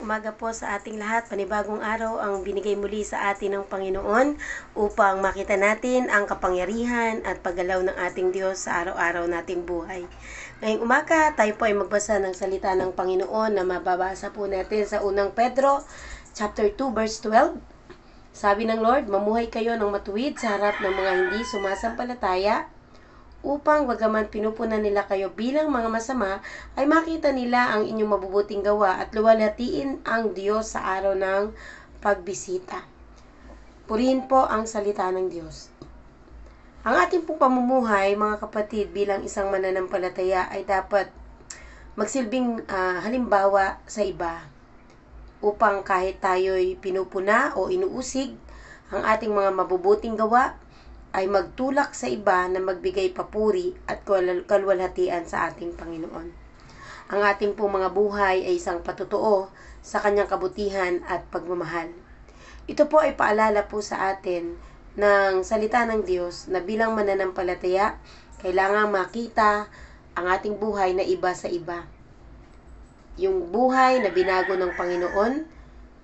umaga po sa ating lahat. Panibagong araw ang binigay muli sa atin ng Panginoon upang makita natin ang kapangyarihan at paggalaw ng ating Diyos sa araw-araw nating buhay. Ngayong umaga, tayo po ay magbasa ng salita ng Panginoon na mababasa po natin sa unang Pedro, chapter 2, verse 12. Sabi ng Lord, mamuhay kayo ng matuwid sa harap ng mga hindi sumasampalataya, upang bagaman pinupunan nila kayo bilang mga masama, ay makita nila ang inyong mabubuting gawa at luwalhatiin ang Diyos sa araw ng pagbisita. Purihin po ang salita ng Diyos. Ang ating pong pamumuhay, mga kapatid, bilang isang mananampalataya ay dapat magsilbing halimbawa sa iba, upang kahit tayo'y pinupuna o inuusig, ang ating mga mabubuting gawa ay magtulak sa iba na magbigay papuri at kaluwalhatian sa ating Panginoon. Ang ating pong mga buhay ay isang patutuo sa kanyang kabutihan at pagmamahal. Ito po ay paalala po sa atin ng salita ng Diyos na bilang mananampalataya, kailangang makita ang ating buhay na iba sa iba. Yung buhay na binago ng Panginoon,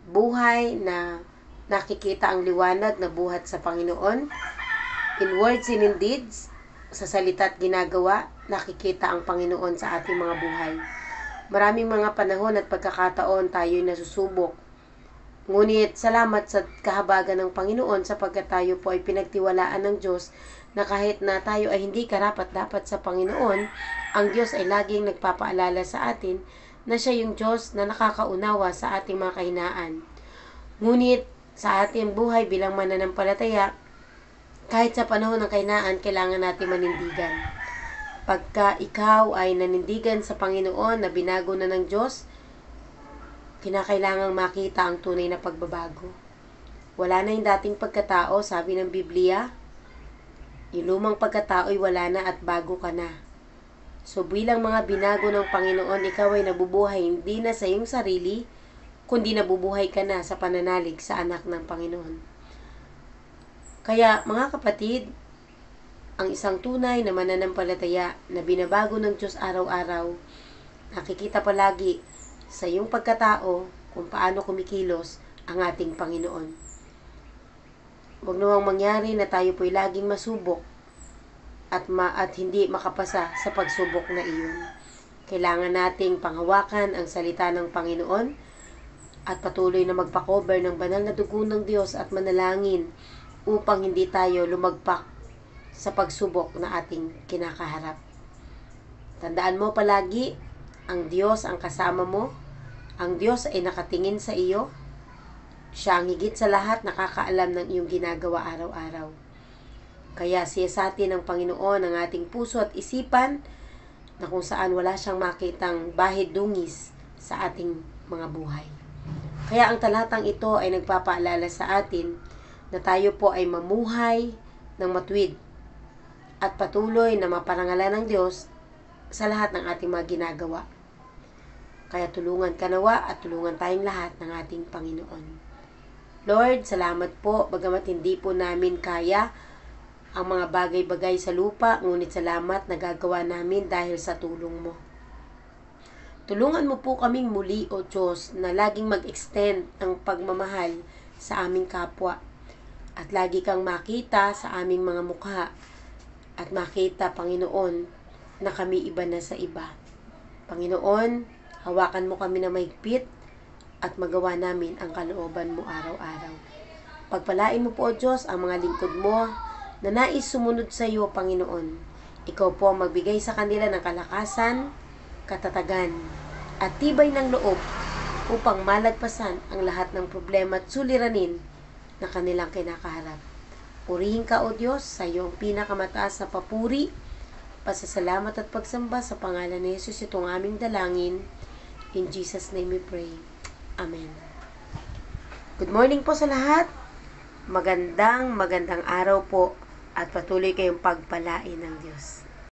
buhay na nakikita ang liwanag na buhat sa Panginoon, in words and in deeds, sa salita at ginagawa, nakikita ang Panginoon sa ating mga buhay. Maraming mga panahon at pagkakataon tayo'y nasusubok. Ngunit salamat sa kahabagan ng Panginoon sapagkat tayo po ay pinagtiwalaan ng Diyos na kahit na tayo ay hindi karapat-dapat sa Panginoon, ang Diyos ay laging nagpapaalala sa atin na siya yung Diyos na nakakaunawa sa ating mga kahinaan. Ngunit sa ating buhay bilang mananampalataya, kahit sa panahon ng kahinaan, kailangan natin manindigan. Pagka ikaw ay nanindigan sa Panginoon na binago na ng Diyos, kinakailangang makita ang tunay na pagbabago. Wala na yung dating pagkatao, sabi ng Biblia. Yung lumang pagkatao ay wala na at bago ka na. So bilang mga binago ng Panginoon, ikaw ay nabubuhay hindi na sa iyong sarili, kundi nabubuhay ka na sa pananalig sa anak ng Panginoon. Kaya mga kapatid, ang isang tunay na mananampalataya na binabago ng Diyos araw-araw, nakikita palagi sa iyong pagkatao kung paano kumikilos ang ating Panginoon. Huwag nawang mangyari na tayo po'y laging masubok at hindi makapasa sa pagsubok na iyon. Kailangan nating panghawakan ang salita ng Panginoon at patuloy na magpakover ng banal na dugo ng Diyos at manalangin upang hindi tayo lumagpak sa pagsubok na ating kinakaharap. Tandaan mo palagi, ang Diyos ang kasama mo, ang Diyos ay nakatingin sa iyo, siya ang higit sa lahat nakakaalam ng iyong ginagawa araw-araw. Kaya siyasatin ng Panginoon ang ating puso at isipan na kung saan wala siyang makitang bahid dungis sa ating mga buhay. Kaya ang talatang ito ay nagpapaalala sa atin na tayo po ay mamuhay ng matuwid at patuloy na maparangalan ng Diyos sa lahat ng ating mga ginagawa. Kaya tulungan ka nawa at tulungan tayong lahat ng ating Panginoon. Lord, salamat po, bagamat hindi po namin kaya ang mga bagay-bagay sa lupa, ngunit salamat na gagawa namin dahil sa tulong mo. Tulungan mo po kaming muli, O Diyos, na laging mag-extend ang pagmamahal sa aming kapwa. At lagi kang makita sa aming mga mukha at makita, Panginoon, na kami iba na sa iba. Panginoon, hawakan mo kami na mahigpit at magawa namin ang kalooban mo araw-araw. Pagpalain mo po, O Diyos, ang mga lingkod mo na nais sumunod sa iyo, Panginoon. Ikaw po ang magbigay sa kanila ng kalakasan, katatagan, at tibay ng loob upang malagpasan ang lahat ng problema at suliranin na kanilang kinakaharap. Purihin ka, O Diyos, sa iyong pinakamataas na papuri, pasasalamat at pagsamba sa pangalan ni Jesus, itong aming dalangin. In Jesus' name we pray. Amen. Good morning po sa lahat. Magandang araw po at patuloy kayong pagpalain ng Diyos.